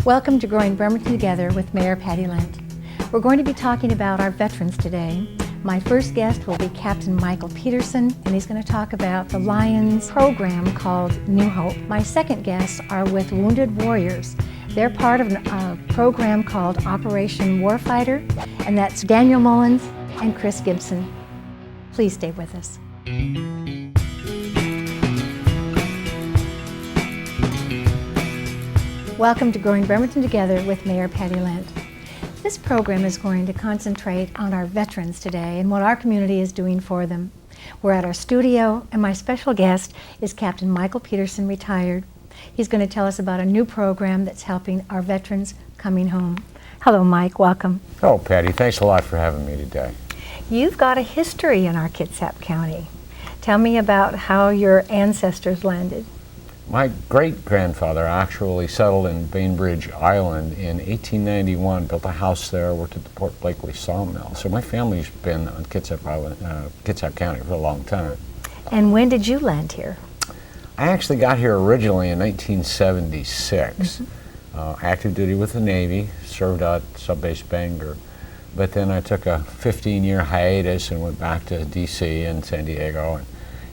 Welcome to Growing Bremerton Together with Mayor Patty Lent. We're going to be talking about our veterans today. My first guest will be Captain Michael Peterson, and he's going to talk about the Lions program called New Hope. My second guests are with Wounded Warriors. They're part of a program called Operation Warfighter, and that's Daniel Mullins and Chris Gibson. Please stay with us. Welcome to Growing Bremerton Together with Mayor Patty Lent. This program is going to concentrate on our veterans today and what our community is doing for them. We're at our studio, and my special guest is Captain Michael Peterson, retired. He's going to tell us about a new program that's helping our veterans coming home. Hello, Mike. Welcome. Oh, Patty, thanks a lot for having me today. You've got a history in our Kitsap County. Tell me about how your ancestors landed. My great-grandfather actually settled in Bainbridge Island in 1891, built a house there, worked at the Port Blakely sawmill. So my family's been on Kitsap Island, Kitsap County for a long time. And when did you land here? I actually got here originally in 1976. Active duty with the Navy, served out Subbase Bangor. But then I took a 15-year hiatus and went back to D.C. and San Diego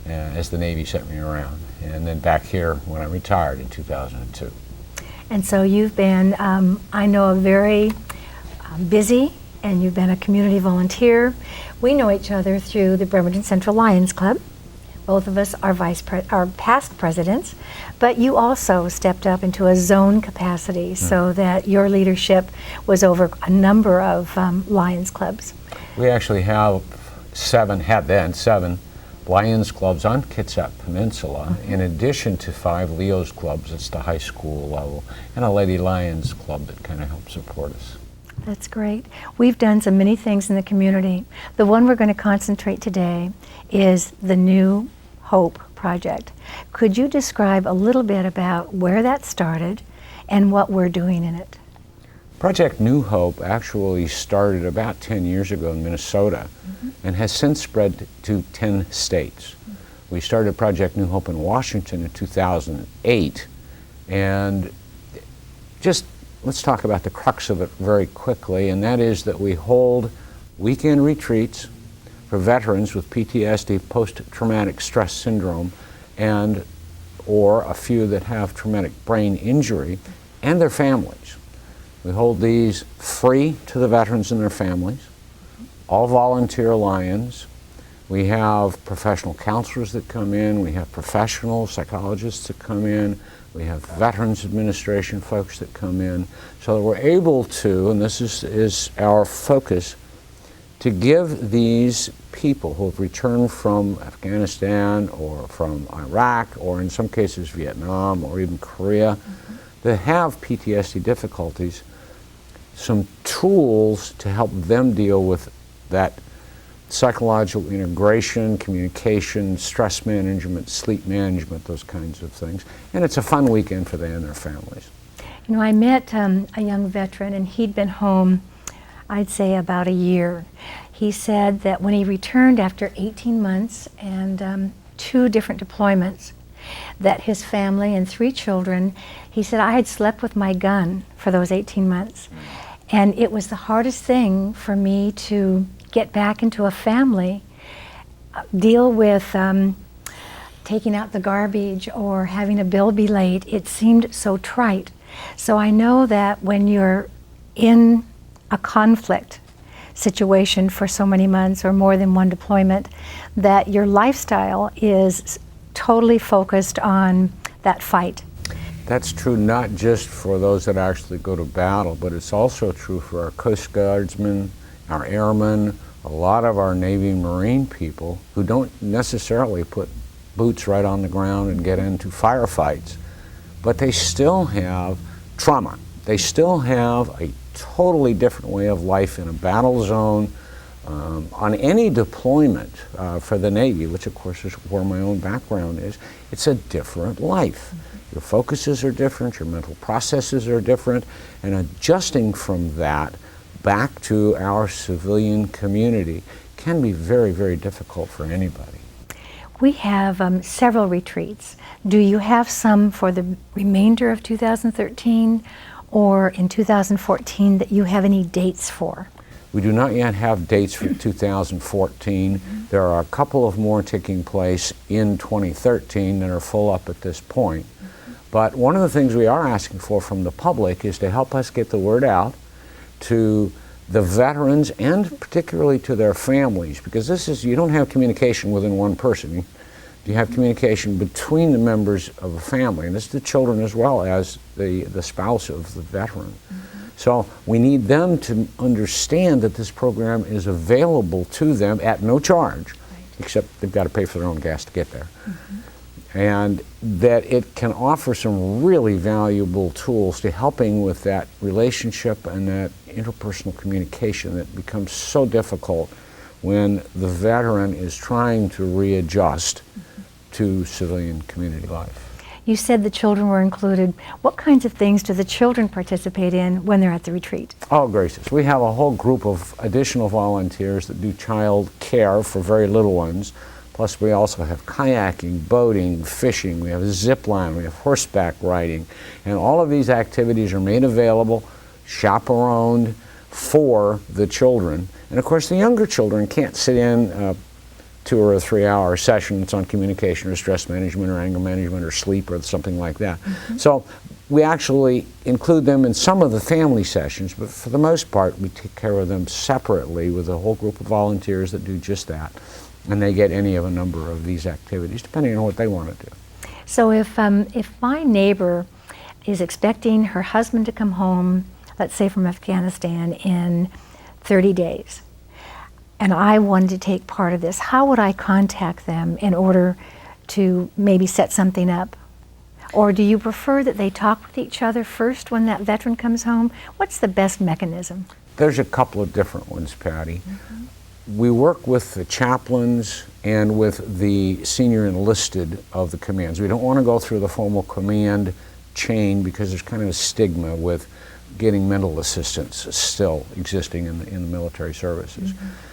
as the Navy sent me around. And then back here when I retired in 2002. And so you've been, I know, very busy, and you've been a community volunteer. We know each other through the Bremerton Central Lions Club. Both of us are past presidents, but you also stepped up into a zone capacity so that your leadership was over a number of Lions clubs. We actually have seven Lions clubs on Kitsap Peninsula, in addition to 5 Leo's clubs, it's the high school level, and a Lady Lions club that kind of helps support us. That's great. We've done so many things in the community. The one we're going to concentrate today is the New Hope project. Could you describe a little bit about where that started and what we're doing in it? Project New Hope actually started about 10 years ago in Minnesota and has since spread to 10 states. We started Project New Hope in Washington in 2008, and just let's talk about the crux of it very quickly, and that is that we hold weekend retreats for veterans with PTSD, post-traumatic stress syndrome, and or a few that have traumatic brain injury, and their families. We hold these free to the veterans and their families, all volunteer Lions. We have professional counselors that come in, we have professional psychologists that come in, we have Veterans Administration folks that come in, so that we're able to, and this is our focus, to give these people who have returned from Afghanistan or from Iraq or in some cases Vietnam or even Korea that have PTSD difficulties some tools to help them deal with that psychological integration, communication, stress management, sleep management, those kinds of things. And it's a fun weekend for them and their families. You know, I met a young veteran, and he'd been home, I'd say, about a year. He said that when he returned after 18 months and 2 different deployments, that his family and 3 children, he said, I had slept with my gun for those 18 months. And it was the hardest thing for me to get back into a family, deal with taking out the garbage or having a bill be late. It seemed so trite. So I know that when you're in a conflict situation for so many months or more than one deployment, that your lifestyle is totally focused on that fight. That's true not just for those that actually go to battle, but it's also true for our Coast Guardsmen, our airmen, a lot of our Navy and Marine people who don't necessarily put boots right on the ground and get into firefights, but they still have trauma. They still have a totally different way of life in a battle zone, on any deployment for the Navy, which of course is where my own background is. It's a different life. Your focuses are different, your mental processes are different, and adjusting from that back to our civilian community can be very, very difficult for anybody. We have several retreats. Do you have some for the remainder of 2013, or in 2014 that you have any dates for? We do not yet have dates for 2014. There are a couple of more taking place in 2013 that are full up at this point. But one of the things we are asking for from the public is to help us get the word out to the veterans and particularly to their families, because this is, you don't have communication within one person. You have communication between the members of a family, and this is the children as well as the spouse of the veteran. So we need them to understand that this program is available to them at no charge, except they've got to pay for their own gas to get there. And that it can offer some really valuable tools to helping with that relationship and that interpersonal communication that becomes so difficult when the veteran is trying to readjust to civilian community life. You said the children were included. What kinds of things do the children participate in when they're at the retreat? Oh, gracious. We have a whole group of additional volunteers that do child care for very little ones. Plus, we also have kayaking, boating, fishing, we have zip line, we have horseback riding. And all of these activities are made available, chaperoned for the children. And of course, the younger children can't sit in 2 or 3 hour sessions on communication or stress management or anger management or sleep or something like that. So we actually include them in some of the family sessions, but for the most part we take care of them separately with a whole group of volunteers that do just that, and they get any of a number of these activities depending on what they want to do. So if my neighbor is expecting her husband to come home, let's say from Afghanistan, in 30 days, and I wanted to take part of this, how would I contact them in order to maybe set something up? Or do you prefer that they talk with each other first when that veteran comes home? What's the best mechanism? There's a couple of different ones, Patty. We work with the chaplains and with the senior enlisted of the commands. We don't want to go through the formal command chain because there's kind of a stigma with getting mental assistance still existing in the military services.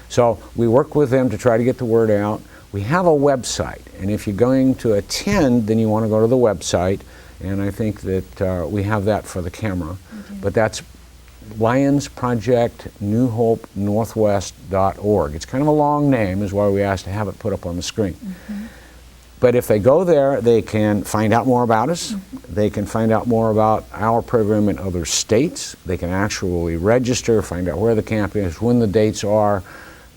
So we work with them to try to get the word out. We have a website, and if you're going to attend, then you want to go to the website, and I think that we have that for the camera. But that's LionsProjectNewHopeNorthwest.org. It's kind of a long name, is why we asked to have it put up on the screen. But if they go there, they can find out more about us. They can find out more about our program in other states. They can actually register, find out where the camp is, when the dates are,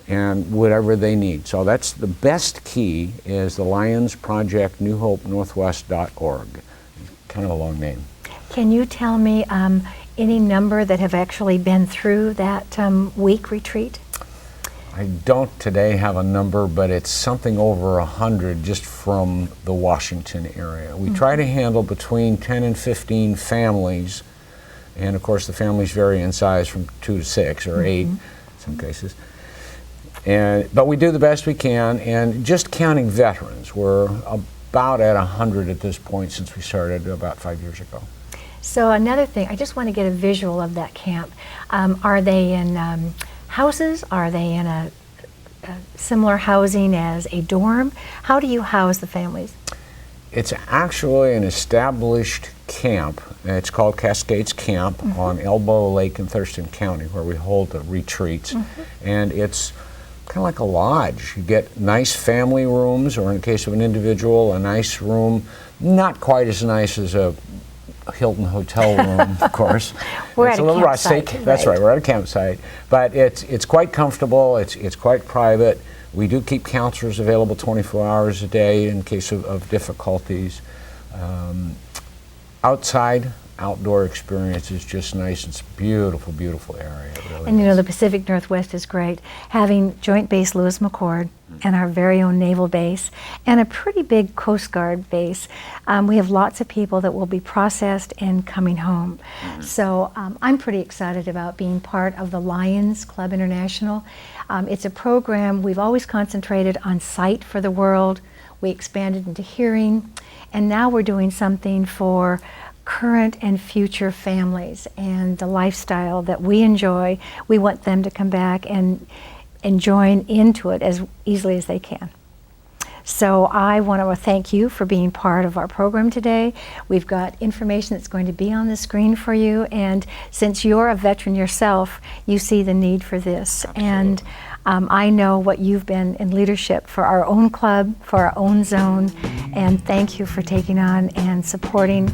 and whatever they need. So that's the best key, is the LionsProjectNewHopeNorthwest.org. Kind of a long name. Can you tell me any number that have actually been through that week retreat? I don't today have a number, but it's something over 100 just from the Washington area. We try to handle between 10 and 15 families, and of course the families vary in size from 2 to 6 or 8 in some cases. But we do the best we can, and just counting veterans, we're about at 100 at this point since we started about 5 years ago. So another thing, I just want to get a visual of that camp. Are they in houses? Are they in a similar housing as a dorm? How do you house the families? It's actually an established camp. It's called Cascades Camp on Elbow Lake in Thurston County, where we hold the retreats. And it's kind of like a lodge. You get nice family rooms, or in the case of an individual, a nice room, not quite as nice as a Hilton hotel room, of course. It's a little rustic. That's right. We're at a campsite, but it's quite comfortable. It's quite private. We do keep counselors available 24 hours a day in case of difficulties. Outdoor experience is just nice. It's a beautiful, beautiful area. It really And you know, is. the Pacific Northwest is great. Having Joint Base Lewis McChord and our very own naval base and a pretty big Coast Guard base, we have lots of people that will be processed and coming home. So I'm pretty excited about being part of the Lions Club International. It's a program we've always concentrated on sight for the world. We expanded into hearing, and now we're doing something for current and future families, and the lifestyle that we enjoy, we want them to come back and join into it as easily as they can. So I want to thank you for being part of our program today. We've got information that's going to be on the screen for you, and since you're a veteran yourself, you see the need for this. Absolutely. And I know what you've been in leadership for our own club, for our own zone, and thank you for taking on and supporting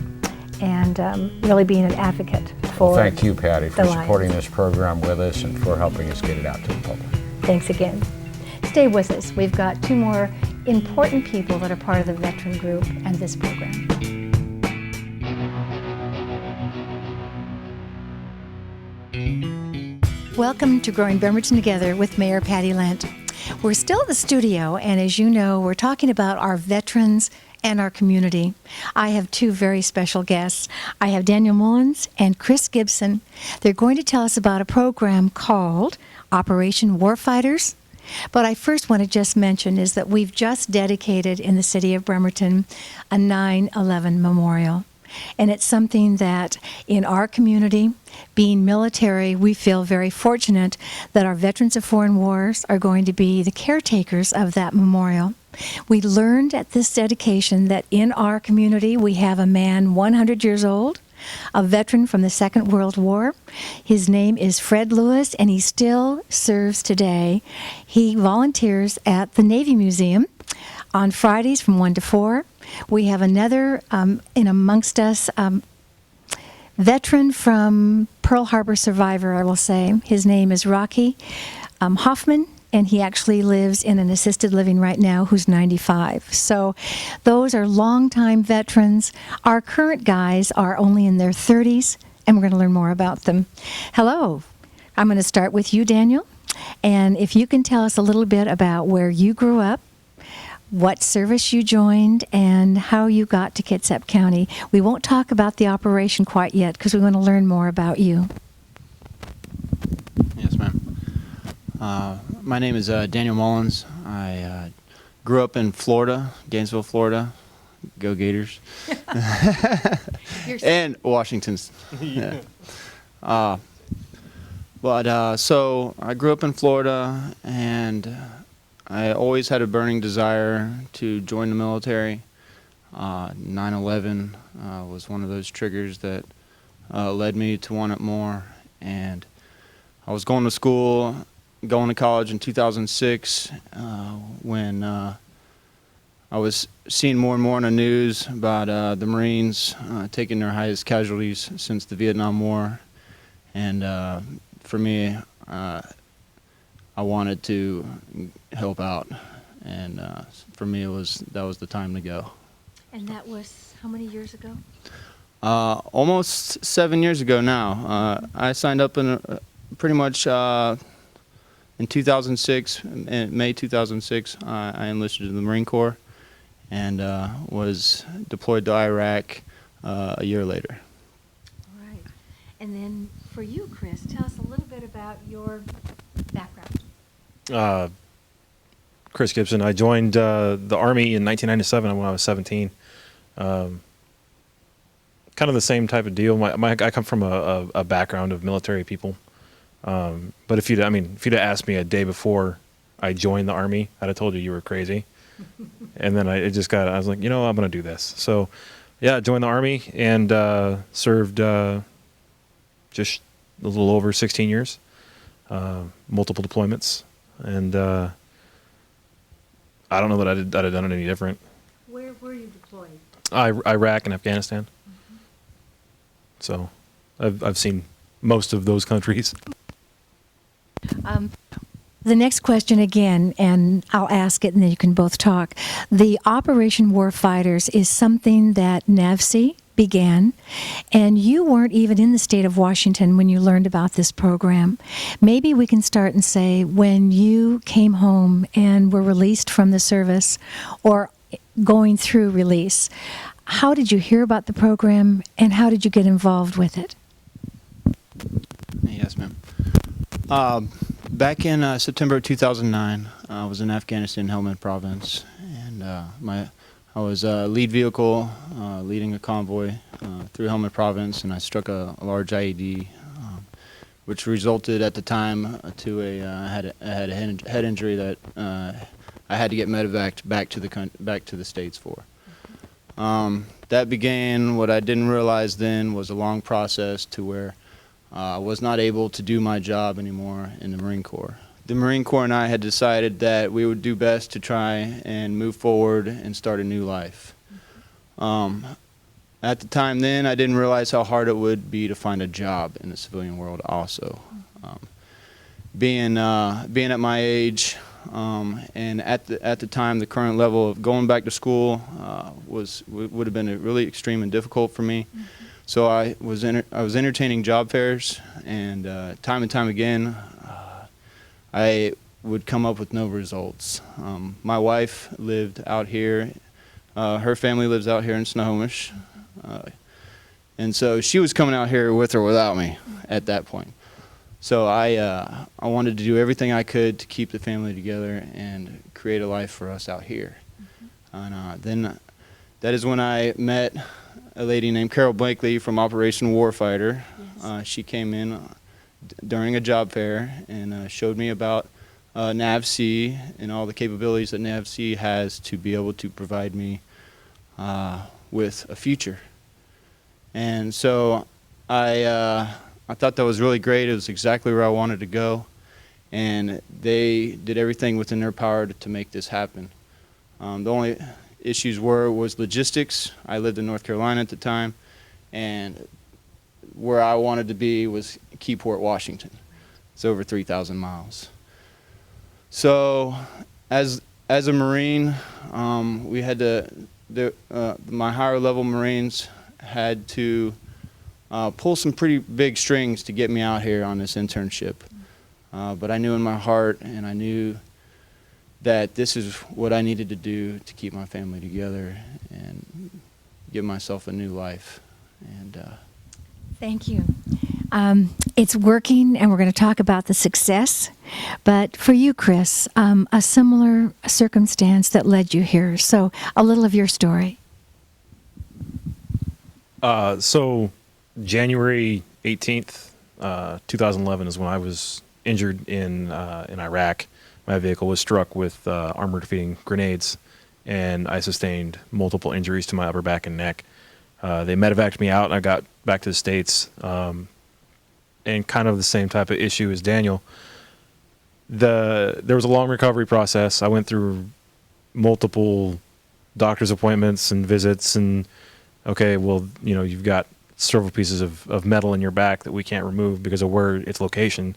and really being an advocate for Well, thank you, Patty, for the Lions. supporting this program with us and for helping us get it out to the public. Thanks again. Stay with us. We've got two more important people that are part of the veteran group and this program. Welcome to Growing Bremerton Together with Mayor Patty Lent. We're still at the studio, and as you know, we're talking about our veterans and our community. I have two very special guests. I have Daniel Mullins and Chris Gibson. They're going to tell us about a program called Operation Warfighters. But I first want to just mention is that we've just dedicated in the city of Bremerton a 9/11 memorial. And it's something that in our community, being military, we feel very fortunate that our veterans of foreign wars are going to be the caretakers of that memorial. We learned at this dedication that in our community we have a man 100 years old, a veteran from the Second World War. His name is Fred Lewis, and he still serves today. He volunteers at the Navy Museum on Fridays from 1 to 4. We have another in amongst us, veteran from Pearl Harbor survivor, I will say. His name is Rocky Hoffman, and he actually lives in an assisted living right now, who's 95. So those are longtime veterans. Our current guys are only in their 30s, and we're going to learn more about them. Hello. I'm going to start with you, Daniel. And if you can tell us a little bit about where you grew up, what service you joined, and how you got to Kitsap County. We won't talk about the operation quite yet because we want to learn more about you. Yes, ma'am. My name is Daniel Mullins. I grew up in Florida, Gainesville, Florida. Go Gators. And Washington. Yeah. So I grew up in Florida, and I always had a burning desire to join the military. 9/11 was one of those triggers that led me to want it more. And I was going to school, going to college in 2006 when I was seeing more and more on the news about the Marines taking their highest casualties since the Vietnam War. And for me, I wanted to help out, and for me, that was the time to go. And that was how many years ago? Almost 7 years ago now. I signed up in pretty much in 2006, in May 2006. I enlisted in the Marine Corps and was deployed to Iraq a year later. All right. And then for you, Chris, tell us a little bit about your background. Chris Gibson. I joined the Army in 1997 when I was 17. Kind of the same type of deal. I come from a background of military people. But if you'd asked me a day before I joined the Army, I'd have told you were crazy. And then I was like, I'm going to do this. So, yeah, I joined the Army and served just a little over 16 years, multiple deployments. And I don't know that I'd have done it any different. Where were you deployed? Iraq and Afghanistan. Mm-hmm. So I've seen most of those countries. The next question again, and I'll ask it and then you can both talk. The Operation Warfighters is something that NAVSEA began, and you weren't even in the state of Washington when you learned about this program. Maybe we can start and say when you came home and were released from the service or going through release, how did you hear about the program and how did you get involved with it? Yes, ma'am. Back in September of 2009, I was in Afghanistan, Helmand Province, and I was lead vehicle leading a convoy through Helmand Province, and I struck a large IED, which resulted at the time to I had a head injury that I I had to get medevaced back to the States for. That began what I didn't realize then was a long process to where I was not able to do my job anymore in the Marine Corps. The Marine Corps and I had decided that we would do best to try and move forward and start a new life. At the time then, I didn't realize how hard it would be to find a job in the civilian world also. Being at my age, and at the time, the current level of going back to school would have been really extreme and difficult for me. So I was entertaining job fairs, and time again, I would come up with no results. My wife lived out here. Her family lives out here in Snohomish, and so she was coming out here with or without me at that point. So I wanted to do everything I could to keep the family together and create a life for us out here. And then that is when I met a lady named Carol Blakely from Operation Warfighter. Yes. She came in during a job fair and showed me about NAVC and all the capabilities that NAVC has to be able to provide me with a future. And so I thought that was really great. It was exactly where I wanted to go, and they did everything within their power to make this happen. The only issues was logistics. I lived in North Carolina at the time, and where I wanted to be was Keyport, Washington. It's over 3,000 miles. So as a Marine, we had my higher level Marines had to pull some pretty big strings to get me out here on this internship. But I knew in my heart, and I knew that this is what I needed to do to keep my family together and give myself a new life. And thank you. It's working, and we're going to talk about the success. But for you, Chris, a similar circumstance that led you here. So a little of your story. So January 18th, 2011 is when I was injured in Iraq. My vehicle was struck with armor-defeating grenades, and I sustained multiple injuries to my upper back and neck. They medevaced me out, and I got back to the States. And kind of the same type of issue as Daniel. There was a long recovery process. I went through multiple doctor's appointments and visits, and okay, well, you've got several pieces of metal in your back that we can't remove because of where its location.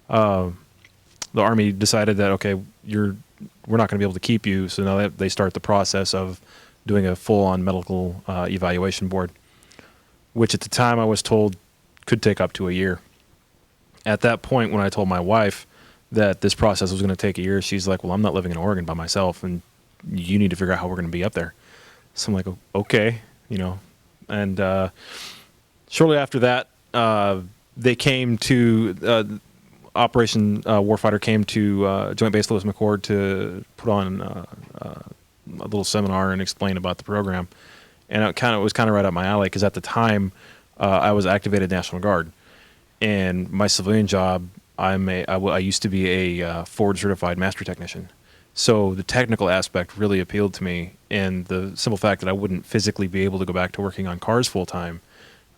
The Army decided that, okay, we're not going to be able to keep you, so now they start the process of doing a full-on medical evaluation board, which at the time I was told could take up to a year. At that point, when I told my wife that this process was going to take a year, she's like, well, I'm not living in Oregon by myself, and you need to figure out how we're going to be up there. So I'm like, okay, and shortly after that, they came to Operation Warfighter came to Joint Base Lewis McChord to put on a little seminar and explain about the program, and it was kind of right up my alley because at the time I was activated National Guard, and my civilian job I used to be a Ford certified master technician, so the technical aspect really appealed to me, and the simple fact that I wouldn't physically be able to go back to working on cars full time,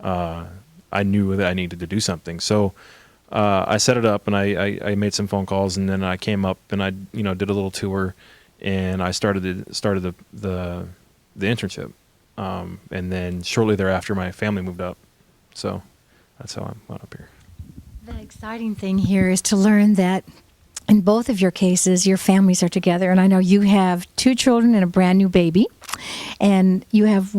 I knew that I needed to do something. So I set it up, and I made some phone calls, and then I came up and I did a little tour, and I started the internship, and then shortly thereafter my family moved up, so that's how I went up here. The exciting thing here is to learn that in both of your cases, your families are together. And I know you have 2 children and a brand new baby. And you have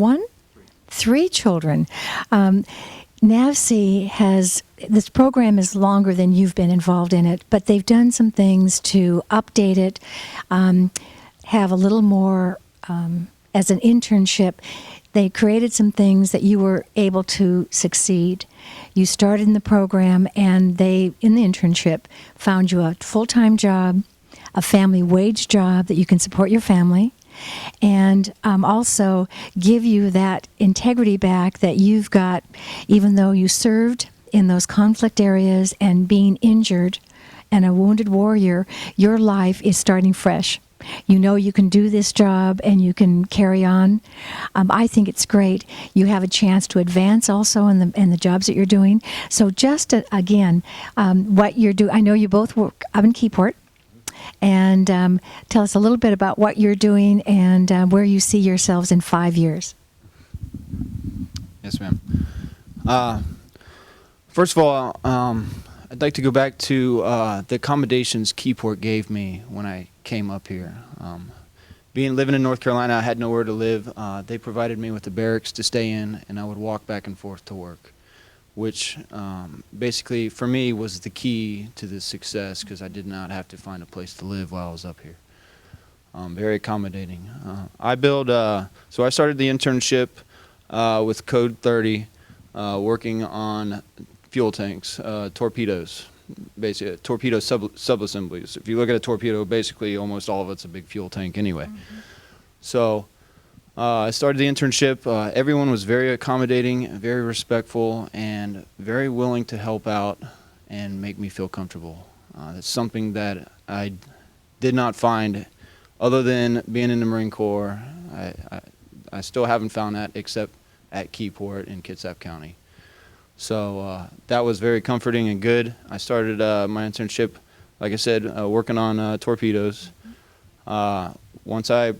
3 children. NAVC this program is longer than you've been involved in it, but they've done some things to update it, have a little more as an internship. They created some things that you were able to succeed. You started in the program, and they, in the internship, found you a full-time job, a family wage job that you can support your family, and also give you that integrity back that you've got, even though you served in those conflict areas and being injured and a wounded warrior, your life is starting fresh. You know you can do this job and you can carry on. I think it's great. You have a chance to advance also in the jobs that you're doing. So just again, what you're doing. I know you both work up in Keyport, and tell us a little bit about what you're doing and where you see yourselves in 5 years. Yes, ma'am. First of all, I'd like to go back to the accommodations Keyport gave me when I came up here. Living in North Carolina, I had nowhere to live. They provided me with a barracks to stay in, and I would walk back and forth to work, which basically for me was the key to this success, because I did not have to find a place to live while I was up here. Very accommodating. So I started the internship with Code 30, working on fuel tanks, torpedoes, basically torpedo sub-assemblies. If you look at a torpedo, basically almost all of it's a big fuel tank anyway. Mm-hmm. So I started the internship. Everyone was very accommodating, very respectful, and very willing to help out and make me feel comfortable. That's something that I did not find other than being in the Marine Corps. I still haven't found that except at Keyport in Kitsap County. So that was very comforting and good. I started my internship, like I said, working on torpedoes. Once I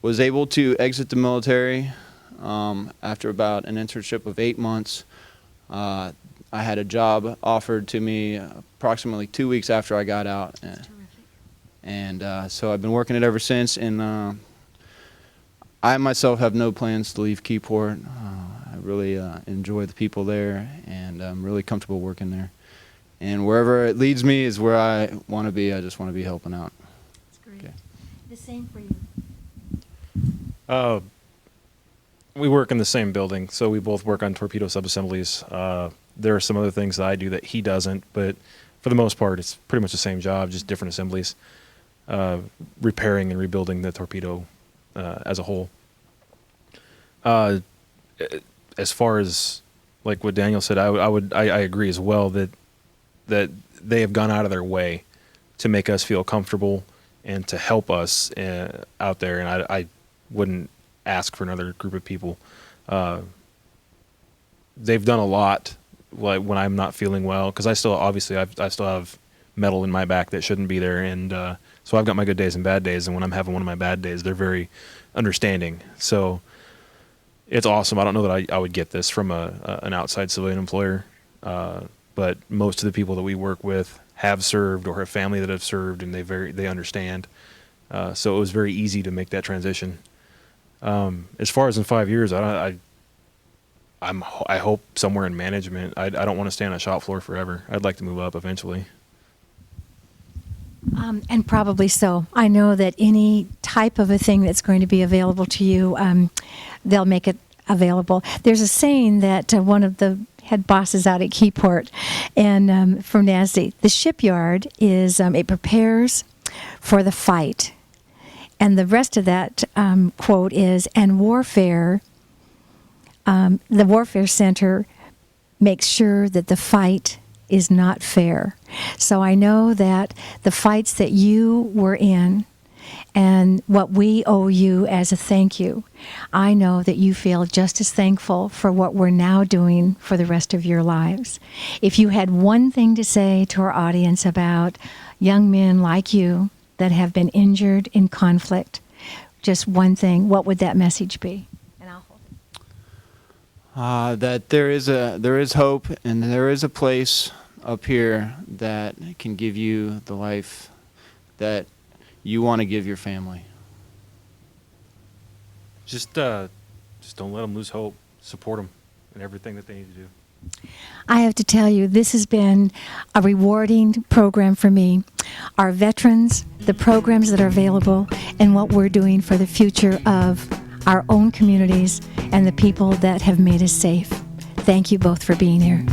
was able to exit the military after about an internship of 8 months, I had a job offered to me approximately 2 weeks after I got out. And so I've been working it ever since, and I myself have no plans to leave Keyport. I really enjoy the people there, and I'm really comfortable working there. And wherever it leads me is where I want to be. I just want to be helping out. That's great. Okay. The same for you. We work in the same building, so we both work on torpedo subassemblies. There are some other things that I do that he doesn't, but for the most part, it's pretty much the same job, just different assemblies, repairing and rebuilding the torpedo as a whole. As far as like what Daniel said, I agree as well that they have gone out of their way to make us feel comfortable and to help us out there, and I wouldn't ask for another group of people. They've done a lot, like when I'm not feeling well, because I still have metal in my back that shouldn't be there, and so I've got my good days and bad days, and when I'm having one of my bad days, they're very understanding. So it's awesome. I don't know that I would get this from an outside civilian employer, but most of the people that we work with have served or have family that have served, and they understand. So it was very easy to make that transition. As far as in 5 years, I hope somewhere in management. I don't want to stay on a shop floor forever. I'd like to move up eventually. And probably so. I know that any type of a thing that's going to be available to you, they'll make it available. There's a saying that one of the head bosses out at Keyport and from NASD, the shipyard is, it prepares for the fight. And the rest of that quote is, and warfare, the Warfare Center makes sure that the fight is not fair. So I know that the fights that you were in and what we owe you as a thank you, I know that you feel just as thankful for what we're now doing for the rest of your lives. If you had one thing to say to our audience about young men like you that have been injured in conflict, just one thing, what would that message be? And I'll hold it. That there is hope, and there is a place up here that can give you the life that you want to give your family. Just don't let them lose hope. Support them in everything that they need to do. I have to tell you, this has been a rewarding program for me. Our veterans, the programs that are available, and what we're doing for the future of our own communities and the people that have made us safe. Thank you both for being here.